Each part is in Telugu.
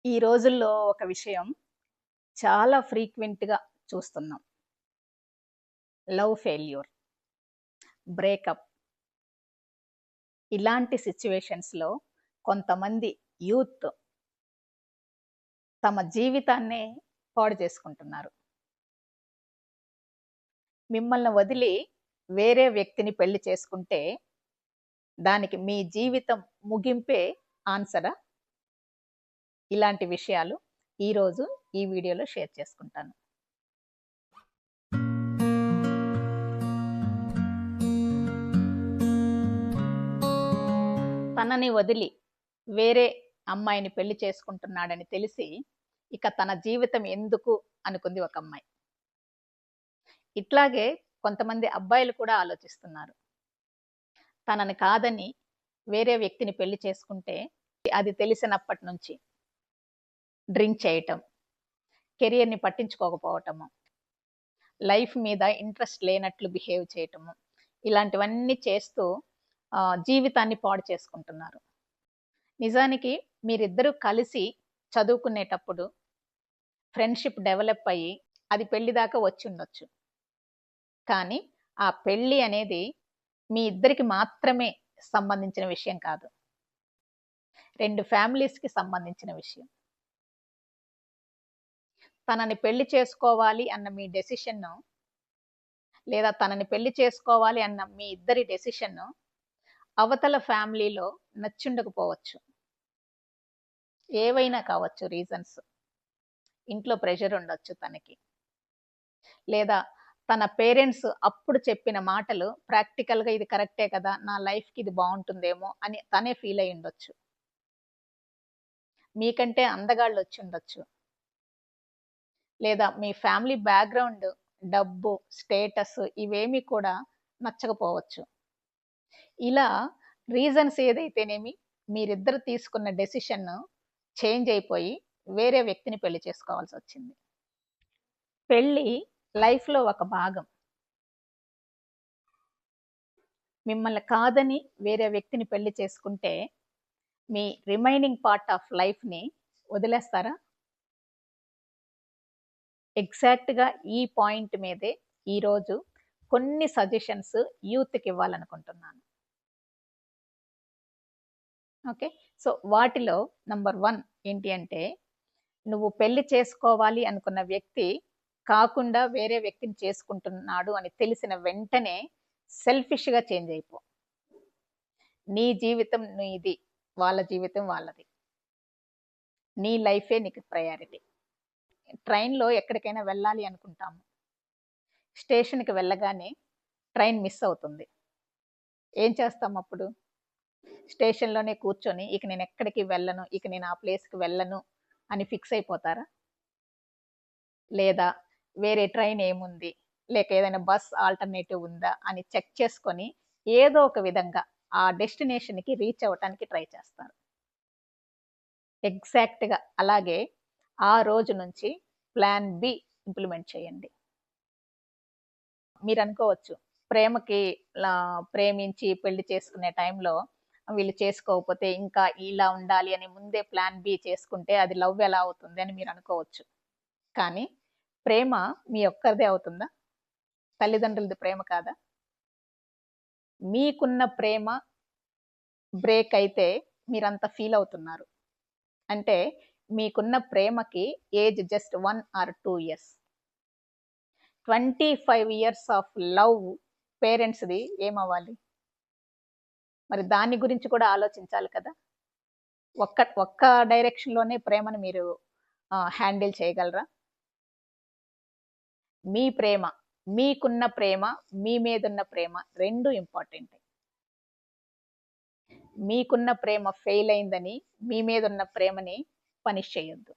ఈ రోజుల్లో ఒక విషయం చాలా ఫ్రీక్వెంట్‌గా చూస్తున్నాం. లవ్ ఫెయిల్యూర్, బ్రేకప్ ఇలాంటి సిట్యుయేషన్స్‌లో కొంతమంది యూత్ తమ జీవితాన్నే పాడు చేసుకుంటున్నారు. మిమ్మల్ని వదిలి వేరే వ్యక్తిని పెళ్లి చేసుకుంటే దానికి మీ జీవితం ముగింపే ఆన్సరా? ఇలాంటి విషయాలు ఈరోజు ఈ వీడియోలో షేర్ చేసుకుంటాను. తనని వదిలి వేరే అమ్మాయిని పెళ్లి చేసుకుంటున్నాడని తెలిసి, ఇక తన జీవితం ఎందుకు అనుకుంది ఒక అమ్మాయి. ఇట్లాగే కొంతమంది అబ్బాయిలు కూడా ఆలోచిస్తున్నారు. తనని కాదని వేరే వ్యక్తిని పెళ్లి చేసుకుంటే, అది తెలిసినప్పటి నుంచి డ్రింక్ చేయటం, కెరియర్‌ని పట్టించుకోకపోవటము, లైఫ్ మీద ఇంట్రెస్ట్ లేనట్లు బిహేవ్ చేయటము, ఇలాంటివన్నీ చేస్తూ జీవితాన్ని పాడు చేసుకుంటున్నారు. నిజానికి మీరిద్దరూ కలిసి చదువుకునేటప్పుడు ఫ్రెండ్‌షిప్ డెవలప్ అయ్యి అది పెళ్లి దాకా వచ్చుండొచ్చు. కానీ ఆ పెళ్లి అనేది మీ ఇద్దరికి మాత్రమే సంబంధించిన విషయం కాదు. 2 ఫ్యామిలీస్‌కి సంబంధించిన విషయం. తనని పెళ్లి చేసుకోవాలి అన్న మీ డెసిషన్‌ను, లేదా తనని పెళ్లి చేసుకోవాలి అన్న మీ ఇద్దరి డెసిషన్‌ను అవతల ఫ్యామిలీలో నచ్చుండకపోవచ్చు. ఏవైనా కావచ్చు రీజన్స్. ఇంట్లో ప్రెషర్ ఉండొచ్చు తనకి. లేదా తన పేరెంట్స్ అప్పుడు చెప్పిన మాటలు ప్రాక్టికల్‌గా ఇది కరెక్టే కదా! నా లైఫ్‌కి ఇది బావుంటుందేమో అని తనే ఫీల్ అయ్యి ఉండొచ్చు. మీకంటే అందగాళ్ళొచ్చుండొచ్చు. లేదా మీ ఫ్యామిలీ బ్యాక్‌గ్రౌండ్, డబ్బు, స్టేటస్ ఇవేమీ కూడా నచ్చకపోవచ్చు. ఇలా రీజన్స్ ఏదైతేనేమి మీరిద్దరు తీసుకున్న డెసిషన్ చేంజ్ అయిపోయి వేరే వ్యక్తిని పెళ్లి చేసుకోవాల్సొచ్చింది. పెళ్లి లైఫ్‌లో ఒక భాగం. మిమ్మల్ని కాదని వేరే వ్యక్తిని పెళ్లి చేసుకుంటే, మీ రిమైనింగ్ పార్ట్ ఆఫ్ లైఫ్‌ని వదిలేస్తారా? ఎగ్జాక్ట్‌గా ఈ పాయింట్ మీదే ఈరోజు కొన్ని సజెషన్స్ యూత్‌కి ఇవ్వాలనుకుంటున్నాను. ఓకే. సో, వాటిలో నంబర్ 1 ఏంటి అంటే, నువ్వు పెళ్లి చేసుకోవాలి అనుకున్న వ్యక్తి కాకుండా వేరే వ్యక్తిని చేసుకుంటున్నాడు అని తెలిసిన వెంటనే సెల్ఫిష్‌గా చేంజ్ అయిపో. నీ జీవితం నీది. వాళ్ళ జీవితం వాళ్ళది. నీ లైఫే నీకు ప్రయారిటీ. ట్రైన్‌లో ఎక్కడికైనా వెళ్ళాలి అనుకుంటాము. స్టేషన్‌కి వెళ్ళగానే ట్రైన్ మిస్ అవుతుంది. ఏం చేస్తాం అప్పుడు? స్టేషన్‌లోనే కూర్చొని ఇక నేను ఎక్కడికి వెళ్ళను, ఇక నేను ఆ ప్లేస్‌కి వెళ్ళను అని ఫిక్స్ అయిపోతారా? లేదా వేరే ట్రైన్ ఏముంది? లేక ఏదైనా బస్ ఆల్టర్‌నేటివ్ ఉందా? అని చెక్ చేసుకొని ఏదో ఒక విధంగా ఆ డెస్టినేషన్‌కి రీచ్ అవ్వటానికి ట్రై చేస్తారు. ఎగ్జాక్ట్‌గా అలాగే ఆ రోజు నుంచి ప్లాన్ బి ఇంప్లిమెంట్ చేయండి. మీరనుకోవచ్చు, ప్రేమకి ప్రేమించి పెళ్లి చేసుకునే టైంలో వీళ్ళు చేసుకోకపోతే ఇంకా ఇలా ఉండాలి అని ముందే ప్లాన్ బి చేసుకుంటే అది లవ్ ఎలా అవుతుంది అని మీరనుకోవచ్చు. కానీ ప్రేమ మీ ఒక్కరిదే అవుతుందా? తల్లిదండ్రులది ప్రేమ కాదా? మీకున్న ప్రేమ బ్రేక్ అయితే మీరంత ఫీల్ అవుతున్నారు. అంటే మీకున్న ప్రేమకి age just 1 or 2 years. 25 years of love పేరెంట్స్‌ది ఏమవ్వాలి? మరి దాని గురించి కూడా ఆలోచించాలి కదా! ఒక్క ఒక్క డైరెక్షన్‌లోనే ప్రేమను మీరు హ్యాండిల్ చేయగలరా? మీ ప్రేమ, మీకున్న ప్రేమ, మీ మీదున్న ప్రేమ 2 ఇంపార్టెంటే. మీకున్న ప్రేమ ఫెయిల్ అయిందని మీ మీదున్న ప్రేమని పనిష్ చేయొద్దు.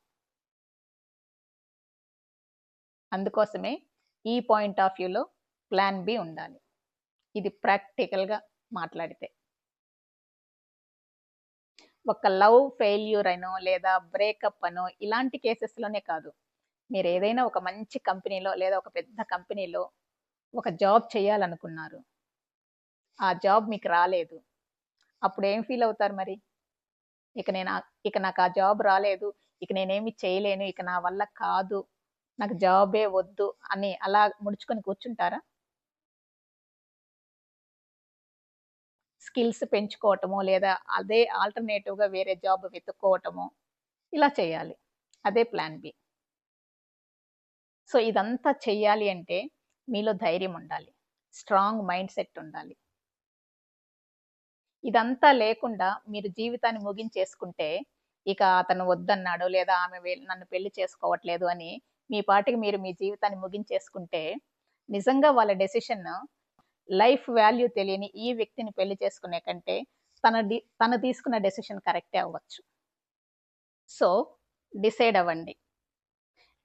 అందుకోసమే ఈ పాయింట్ ఆఫ్ వ్యూలో ప్లాన్ బి ఉండాలి. ఇది ప్రాక్టికల్‌గా మాట్లాడితే. ఒక లవ్ ఫెయిల్యూర్ అనో, లేదా బ్రేకప్ అనో ఇలాంటి కేసెస్‌లోనే కాదు. మీరేదైనా ఒక మంచి కంపెనీలో లేదా ఒక పెద్ద కంపెనీలో ఒక జాబ్ చేయాలనుకున్నారు. ఆ జాబ్ మీకు రాలేదు. అప్పుడేం ఫీల్ అవుతారు మరి? ఇక నాకు ఆ జాబ్ రాలేదు. ఇక నేనేమి చేయలేను, ఇక నా వల్ల కాదు, నాకు జాబే వద్దు అని అలా ముడుచుకొని కూర్చుంటారా? స్కిల్స్ పెంచుకోవటమో, లేదా అదే ఆల్టర్‌నేటివ్‌గా వేరే జాబ్ వెతుక్కోవటమో ఇలా చేయాలి. అదే ప్లాన్ బి. సో, ఇదంతా చెయ్యాలి అంటే మీలో ధైర్యం ఉండాలి. స్ట్రాంగ్ మైండ్ సెట్ ఉండాలి. ఇదంతా లేకుండా మీరు జీవితాన్ని ముగించేసుకుంటే, ఇక అతను వద్దన్నాడు, లేదా ఆమె నన్ను పెళ్లి చేసుకోవట్లేదు అని మీ పాటికి మీరు మీ జీవితాన్ని ముగించేసుకుంటే, నిజంగా వాళ్ళ డెసిషన్ లైఫ్ వాల్యూ తెలియని ఈ వ్యక్తిని పెళ్లి చేసుకునే కంటే, తను తీసుకున్న డెసిషన్ కరెక్టే అవ్వచ్చు. సో, డిసైడ్ అవ్వండి.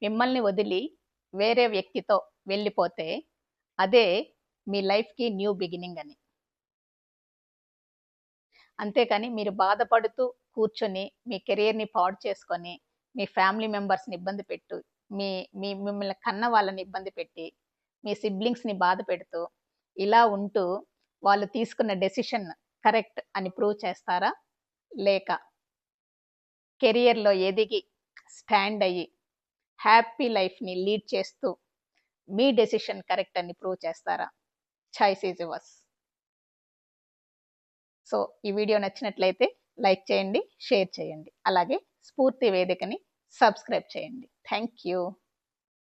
మిమ్మల్ని వదిలి వేరే వ్యక్తితో వెళ్ళిపోతే, అదే మీ లైఫ్‌కి న్యూ బిగినింగ్ అని. అంతేకాని మీరు బాధపడుతూ కూర్చొని, మీ కెరియర్‌ని పాడు చేసుకొని, మీ ఫ్యామిలీ మెంబర్స్‌ని ఇబ్బంది పెట్టు, మీ మీ మిమ్మల్ని కన్న వాళ్ళని ఇబ్బంది పెట్టి, మీ సిబ్లింగ్స్‌ని బాధ పెడుతూ, ఇలా ఉంటూ వాళ్ళు తీసుకున్న డెసిషన్ కరెక్ట్ అని ప్రూవ్ చేస్తారా? లేక కెరియర్‌లో ఎదిగి, స్టాండ్ అయ్యి, హ్యాపీ లైఫ్‌ని లీడ్ చేస్తూ, మీ డెసిషన్ కరెక్ట్ అని ప్రూవ్ చేస్తారా? Choice is yours. సో, ఈ వీడియో నచ్చినట్లయితే లైక్ చేయండి, షేర్ చేయండి. అలాగే స్ఫూర్తి వేదికని సబ్స్క్రైబ్ చేయండి. Thank you.